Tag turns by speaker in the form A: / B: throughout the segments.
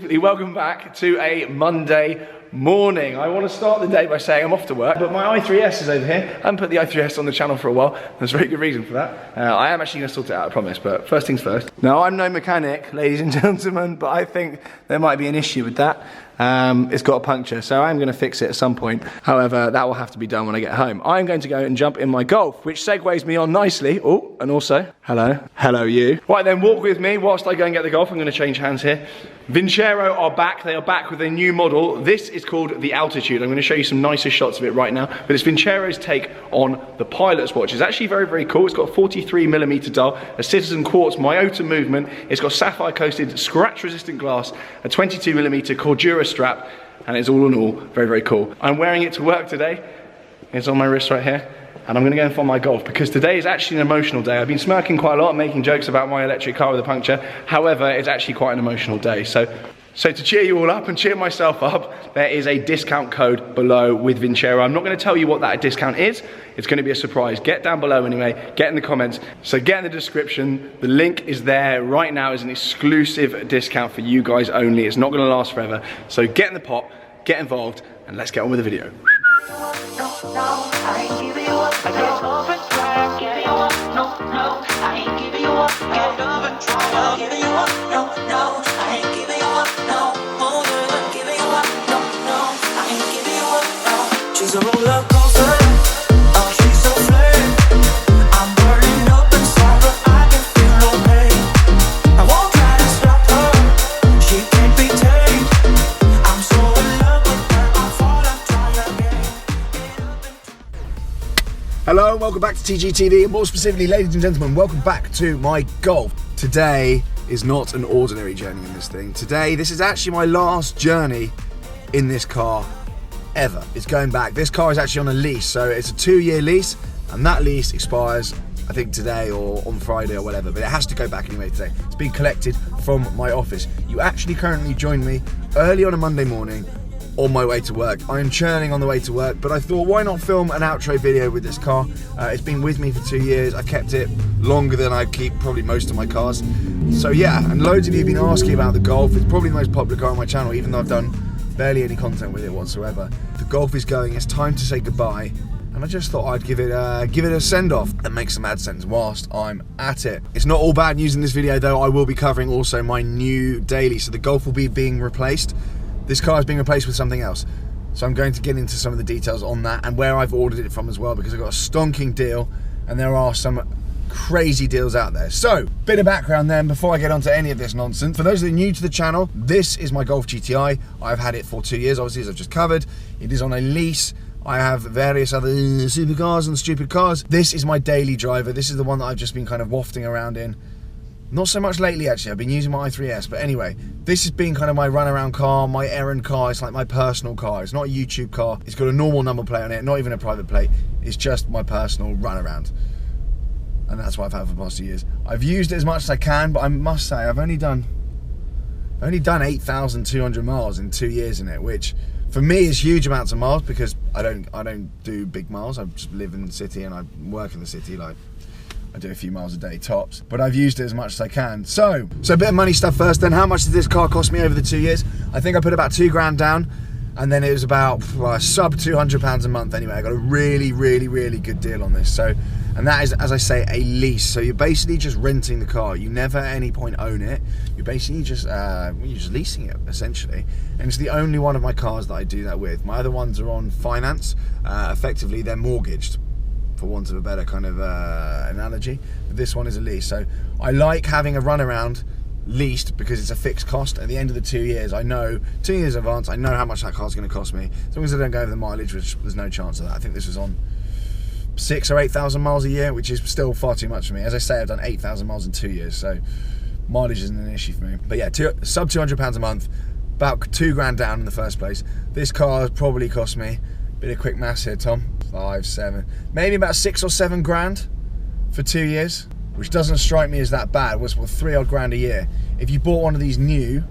A: Welcome back to a Monday morning. I want to start the day by saying I'm off to work, but my i3S is over here. I haven't put the i3S on the channel for a while. There's a very good reason for that. I am actually going to sort it out, I promise, but first things first. Now, I'm no mechanic, ladies and gentlemen, but I think there might be an issue with that. It's got a puncture, so I'm going to fix it at some point. However, that will have to be done when I get home. I'm going to go and jump in my Golf, which segues me on nicely. Oh, and also, hello you. Right then, walk with me whilst I go and get the Golf. I'm going to change hands here. Vincero are back. They are back with a new model. This is called the Altitude. I'm going to show you some nicer shots of it right now, but it's Vincero's take on the pilot's watch. It's actually very, very cool. It's got a 43mm dial, a Citizen Quartz Myota movement. It's got sapphire coated, scratch resistant glass, a 22mm Cordura strap, and it's all in all very, very cool. I'm wearing it to work today. It's on my wrist right here. And I'm gonna go and find my Golf because today is actually an emotional day. I've been smirking quite a lot, making jokes about my electric car with a puncture. However, it's actually quite an emotional day. So to cheer you all up and cheer myself up, there is a discount code below with Vincero. I'm not gonna tell you what that discount is. It's gonna be a surprise. Get down below anyway, get in the comments. So get in the description. The link is there right now as an exclusive discount for you guys only. It's not gonna last forever. So get in the pot, get involved, and let's get on with the video.
B: She's a roller coaster. Oh, she's so flame. I'm burning up inside, but I can feel no pain. I won't try to stop her. She can't be tamed. I'm so in love with her. I fall and try again.
C: Hello, welcome back to TGTV, and more specifically, ladies and gentlemen, welcome back to my Golf. Today is not an ordinary journey in this thing. Today, this is actually my last journey in this car ever. It's going back. This car is actually on a lease, so it's a 2-year lease, and that lease expires, I think today or on Friday or whatever, but it has to go back anyway today. It's being collected from my office. You actually currently joined me early on a Monday morning on my way to work. I am churning on the way to work, but I thought, why not film an outro video with this car? It's been with me for 2 years. I've kept it longer than I keep probably most of my cars. So yeah, and loads of you have been asking about the Golf. It's probably the most popular car on my channel, even though I've done barely any content with it whatsoever. The Golf is going, it's time to say goodbye, and I just thought I'd give it a send-off and make some AdSense whilst I'm at it. It's not all bad news in this video though. I will be covering also my new daily, so the Golf will be being replaced. This car is being replaced with something else. So I'm going to get into some of the details on that and where I've ordered it from as well, because I've got a stonking deal and there are some crazy deals out there. So, bit of background then before I get onto any of this nonsense. For those that are new to the channel, this is my Golf GTI. I've had it for 2 years, obviously, as I've just covered. It is on a lease. I have various other supercars and stupid cars. This is my daily driver. This is the one that I've just been kind of wafting around in. Not so much lately, actually. I've been using my i3S, but anyway, this has been kind of my runaround car, my errand car. It's like my personal car. It's not a YouTube car. It's got a normal number plate on it, not even a private plate. It's just my personal runaround. And that's what I've had for the past 2 years. I've used it as much as I can, but I must say I've only done 8,200 miles in 2 years in it, which for me is huge amounts of miles because I don't do big miles. I just live in the city and I work in the city. Like, I do a few miles a day tops, but I've used it as much as I can. So a bit of money stuff first then. How much did this car cost me over the 2 years? I think I put about 2 grand down, and then it was about sub £200 a month anyway. I got a really, really, really good deal on this. So, and that is, as I say, a lease. So you're basically just renting the car. You never at any point own it. You're basically just leasing it, essentially. And it's the only one of my cars that I do that with. My other ones are on finance. Effectively, they're mortgaged, for want of a better kind of analogy. But this one is a lease. So I like having a runaround leased because it's a fixed cost. At the end of the 2 years, I know, 2 years in advance, I know how much that car's going to cost me. As long as I don't go over the mileage, which there's no chance of that. I think this was on 6,000 or 8,000 miles a year, which is still far too much for me. As I say, I've done 8,000 miles in 2 years, so mileage isn't an issue for me. But yeah, sub £200 a month, about 2 grand down in the first place. This car has probably cost me, bit of quick maths here, Tom, 5, 7, maybe about 6 or 7 grand for 2 years, which doesn't strike me as that bad. It was 3 odd grand a year. If you bought one of these new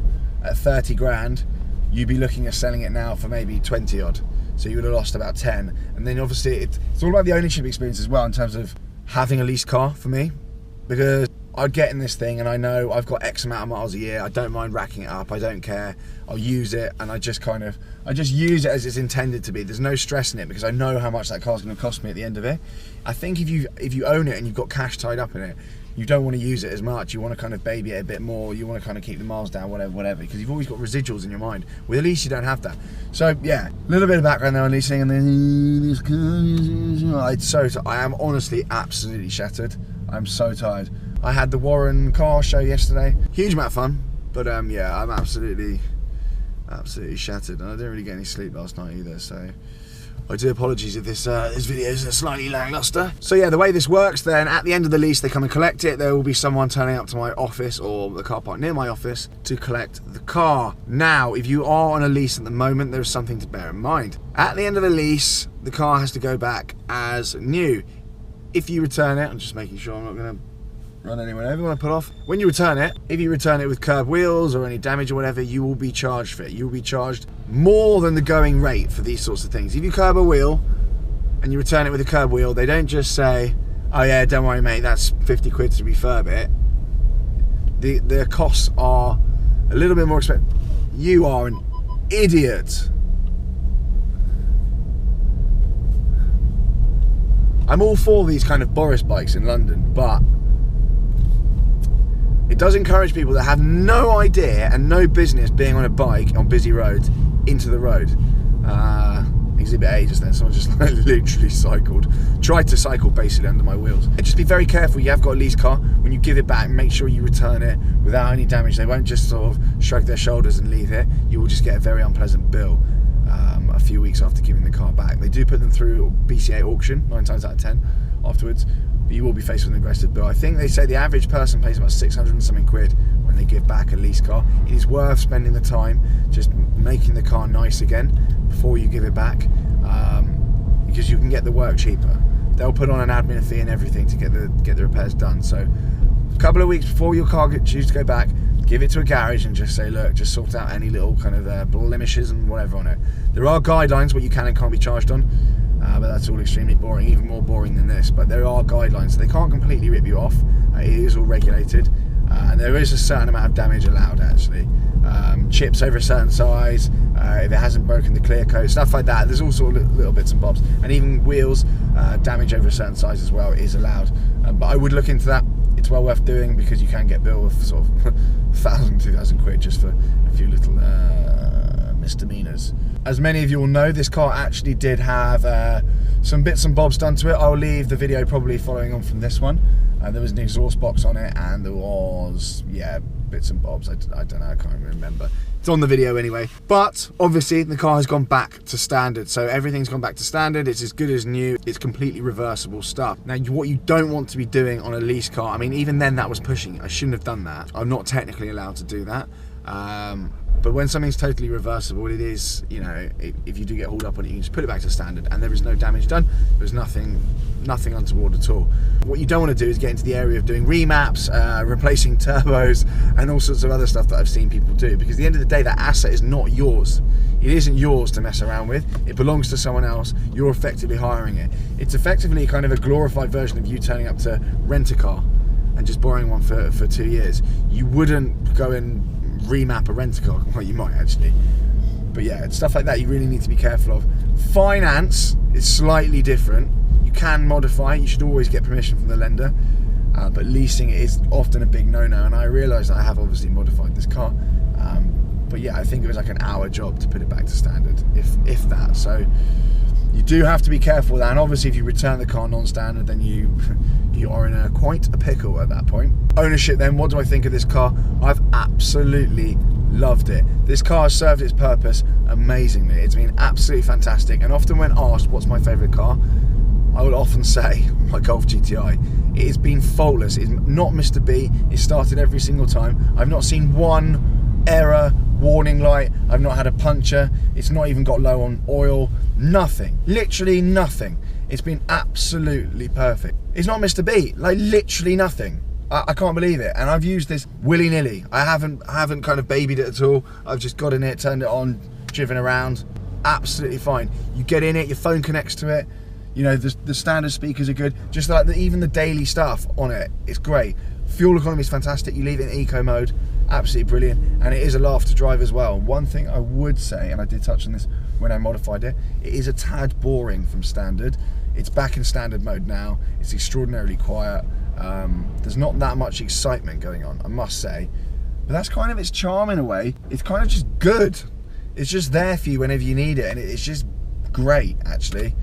C: at 30 grand, you'd be looking at selling it now for maybe 20 odd. So you would have lost about 10. And then obviously it's all about the ownership experience as well, in terms of having a leased car for me, because I get in this thing and I know I've got X amount of miles a year. I don't mind racking it up. I don't care. I'll use it, and I just use it as it's intended to be. There's no stress in it because I know how much that car's going to cost me at the end of it. I think if you own it and you've got cash tied up in it, you don't want to use it as much. You want to kind of baby it a bit more. You want to kind of keep the miles down, whatever, because you've always got residuals in your mind. With a lease, you don't have that. So yeah, a little bit of background there on leasing, and then this car. I am honestly absolutely shattered. I'm so tired. I had the Warren car show yesterday. Huge amount of fun, but yeah, I'm absolutely shattered, and I didn't really get any sleep last night either. So I do apologies if this video is slightly lackluster. So yeah, the way this works then, at the end of the lease, they come and collect it. There will be someone turning up to my office or the car park near my office to collect the car. Now, if you are on a lease at the moment, there's something to bear in mind. At the end of the lease, the car has to go back as new. If you return it, I'm just making sure I'm not going to run anyone over when I put off. When you return it, if you return it with curb wheels or any damage or whatever, you will be charged for it. You will be charged more than the going rate for these sorts of things. If you curb a wheel and you return it with a curb wheel, they don't just say, oh yeah, don't worry mate, that's 50 quid to refurb it. The costs are a little bit more expensive. You are an idiot. I'm all for these kind of Boris bikes in London, but it does encourage people that have no idea and no business being on a bike on busy roads into the road. Exhibit A just then, someone just like literally tried to cycle basically under my wheels. Just be very careful. You have got a lease car. When you give it back, make sure you return it without any damage. They won't just sort of shrug their shoulders and leave it. You will just get a very unpleasant bill a few weeks after giving the car back. They do put them through BCA auction 9 times out of 10 afterwards, but you will be faced with an aggressive bill. I think they say the average person pays about 600 and something quid when they give back a lease car. It is worth spending the time just making the car nice again before you give it back, because you can get the work cheaper. They'll put on an admin fee and everything to get the repairs done. So a couple of weeks before your car gets due to go back, give it to a garage and just say, look, just sort out any little kind of blemishes and whatever on it. There are guidelines what you can and can't be charged on, but that's all extremely boring, even more boring than this. But there are guidelines, so they can't completely rip you off. It is all regulated, and there is a certain amount of damage allowed actually. Chips over a certain size, if it hasn't broken the clear coat, stuff like that. There's all sort of little bits and bobs, and even wheels, damage over a certain size as well is allowed. But I would look into that. It's well worth doing because you can get billed with sort of 1,000, 2,000 quid just for a few little misdemeanors. As many of you will know, this car actually did have some bits and bobs done to it. I'll leave the video probably following on from this one. There was an exhaust box on it, and there was, yeah, bits and bobs. I don't know, I can't even remember. It's on the video anyway. But obviously the car has gone back to standard, so everything's gone back to standard. It's as good as new. It's completely reversible stuff. Now, what you don't want to be doing on a lease car, I mean, even then that was pushing. I shouldn't have done that. I'm not technically allowed to do that. But when something's totally reversible, it is, you know, if you do get hauled up on it, you can just put it back to standard and there is no damage done. There's nothing untoward at all. What you don't want to do is get into the area of doing remaps, replacing turbos and all sorts of other stuff that I've seen people do, because at the end of the day, that asset is not yours. It isn't yours to mess around with. It belongs to someone else. You're effectively hiring it. It's effectively kind of a glorified version of you turning up to rent a car and just borrowing one for 2 years. You wouldn't go and remap a rent-a-car. Well, you might actually, but yeah, it's stuff like that you really need to be careful of. Finance is slightly different. You can modify. You should always get permission from the lender, but leasing is often a big no-no, and I realise I have obviously modified this car, but yeah, I think it was like an hour job to put it back to standard, if that. So you do have to be careful with that, and obviously if you return the car non-standard, then you are in quite a pickle at that point. Ownership then, what do I think of this car? I've absolutely loved it. This car has served its purpose amazingly. It's been absolutely fantastic, and often when asked what's my favourite car, I will often say my Golf GTI. It has been faultless. It's not Mr. B. It started every single time. I've not seen one error, warning light. I've not had a puncture. It's not even got low on oil. Nothing. Literally nothing. It's been absolutely perfect. It's not Mr. B. Like, literally nothing. I can't believe it. And I've used this willy-nilly. I haven't kind of babied it at all. I've just got in it, turned it on, driven around. Absolutely fine. You get in it, your phone connects to it. You know, the standard speakers are good. Just like even the daily stuff on it, it's great. Fuel economy is fantastic. You leave it in eco mode, absolutely brilliant, and it is a laugh to drive as well. One thing I would say, and I did touch on this when I modified it, it is a tad boring from standard. It's back in standard mode now. It's extraordinarily quiet. There's not that much excitement going on, I must say, but that's kind of its charm in a way. It's kind of just good. It's just there for you whenever you need it, and it's just great, actually.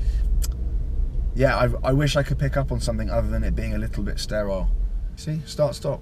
C: Yeah, I wish I could pick up on something other than it being a little bit sterile. See, start, stop.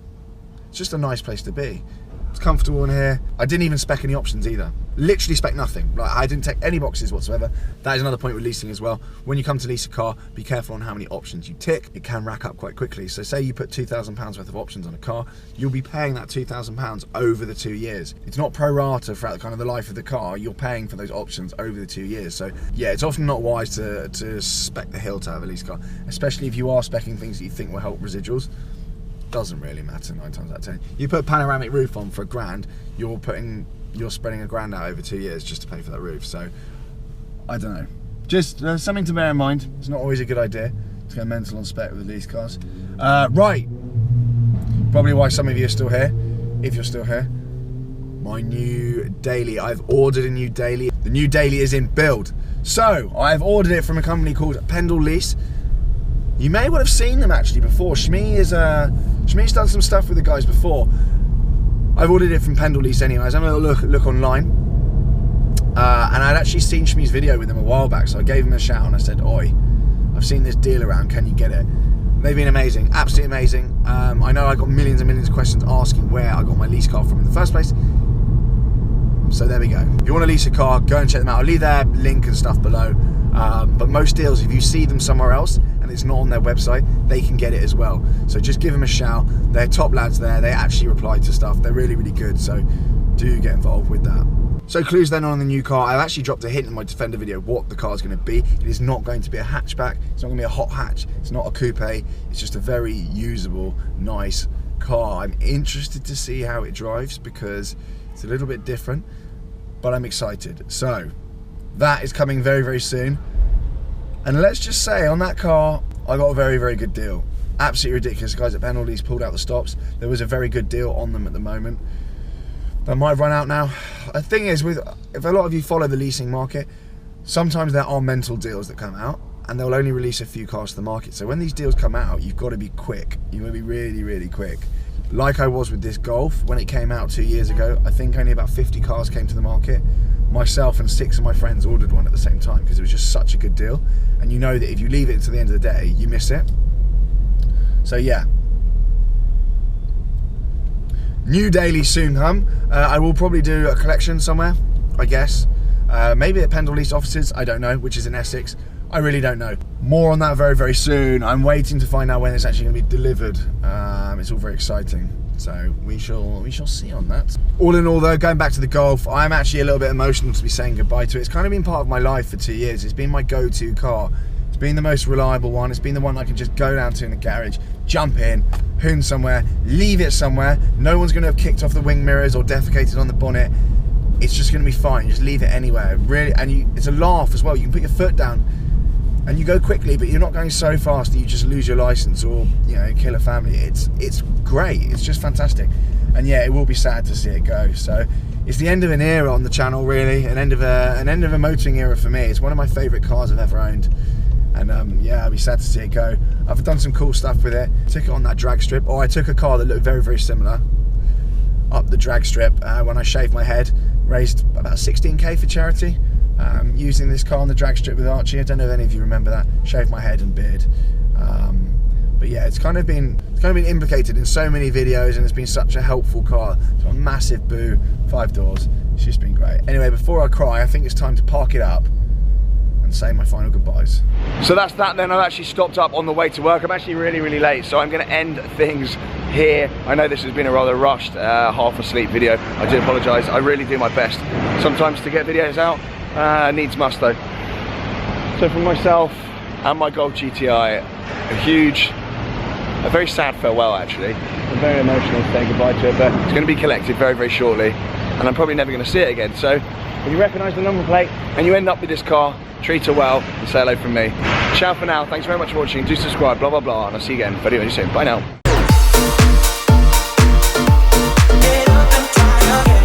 C: It's just a nice place to be. It's comfortable in here. I didn't even spec any options either. Literally spec nothing. Like, I didn't tick any boxes whatsoever. That is another point with leasing as well. When you come to lease a car, be careful on how many options you tick. It can rack up quite quickly. So say you put £2,000 worth of options on a car, you'll be paying that £2,000 over the 2 years. It's not pro rata throughout kind of the life of the car. You're paying for those options over the 2 years. So yeah, it's often not wise to spec the hill to have a lease car, especially if you are specing things that you think will help residuals. Doesn't really matter 9 times out of 10. You put a panoramic roof on for £1,000, you're spreading £1,000 out over 2 years just to pay for that roof. So I don't know, just something to bear in mind. It's not always a good idea to go mental on spec with lease cars. Right, probably why some of you are still here, if you're still here. My new daily, I've ordered a new daily. The new daily is in build. So I've ordered it from a company called Pendle Lease. You may well have seen them actually before. Shmee's done some stuff with the guys before. I've ordered it from Pendle Lease anyway. I was having a look online, and I'd actually seen Shmee's video with them a while back, so I gave him a shout and I said, "Oi, I've seen this deal around, can you get it?" They've been amazing, absolutely amazing. I know I got millions and millions of questions asking where I got my lease car from in the first place. So there we go. If you want to lease a car, go and check them out. I'll leave their link and stuff below. But most deals, if you see them somewhere else and it's not on their website, they can get it as well. So just give them a shout. They're top lads there. They actually reply to stuff. They're really, really good. So do get involved with that. So clues then on the new car. I've actually dropped a hint in my Defender video what the car is going to be. It is not going to be a hatchback. It's not going to be a hot hatch. It's not a coupe. It's just a very usable, nice car. I'm interested to see how it drives because it's a little bit different, but I'm excited. So that is coming very, very soon. And let's just say on that car, I got a very, very good deal. Absolutely ridiculous. The guys at Pendle Lease pulled out the stops. There was a very good deal on them at the moment. That might run out now. The thing is, if a lot of you follow the leasing market, sometimes there are mental deals that come out and they'll only release a few cars to the market. So when these deals come out, you've got to be quick. You've got to be really, really quick. Like I was with this Golf, when it came out 2 years ago, I think only about 50 cars came to the market. Myself and 6 of my friends ordered one at the same time because it was just such a good deal. And you know that if you leave it to the end of the day, you miss it. So yeah. New daily soon come. I will probably do a collection somewhere, I guess. Maybe at Pendle Lease offices, I don't know, which is in Essex. I really don't know. More on that very, very soon. I'm waiting to find out when it's actually going to be delivered. It's all very exciting. So we shall see on that. All in all though, going back to the Golf, I'm actually a little bit emotional to be saying goodbye to it. It's kind of been part of my life for 2 years. It's been my go-to car. It's been the most reliable one. It's been the one I can just go down to in the garage, jump in, hoon somewhere, leave it somewhere. No one's going to have kicked off the wing mirrors or defecated on the bonnet. It's just going to be fine. You just leave it anywhere. Really, and it's a laugh as well. You can put your foot down and you go quickly, but you're not going so fast that you just lose your license or, you know, kill a family. It's great. It's just fantastic. And yeah, it will be sad to see it go. So it's the end of an era on the channel, really. An end of a motoring era for me. It's one of my favourite cars I've ever owned. And yeah, I'll be sad to see it go. I've done some cool stuff with it. Took it on that drag strip. Or I took a car that looked very, very similar up the drag strip when I shaved my head. Raised about 16k for charity. Using this car on the drag strip with Archie. I don't know if any of you remember that. Shaved my head and beard. But yeah, it's kind of been implicated in so many videos, and it's been such a helpful car. It's got a massive boo, 5 doors. It's just been great. Anyway, before I cry, I think it's time to park it up and say my final goodbyes. So that's that then. I've actually stopped up on the way to work. I'm actually really, really late, so I'm going to end things here. I know this has been a rather rushed, half asleep video. I do apologise. I really do my best sometimes to get videos out. Needs must though. So for myself and my Golf GTI, a very sad farewell actually. I'm very emotional to say goodbye to it, but it's going to be collected very, very shortly, and I'm probably never going to see it again. So if you recognise the number plate and you end up with this car, treat her well and say hello from me. Ciao for now. Thanks very much for watching. Do subscribe, blah, blah, blah, and I'll see you again very, very soon. Bye now.
B: again.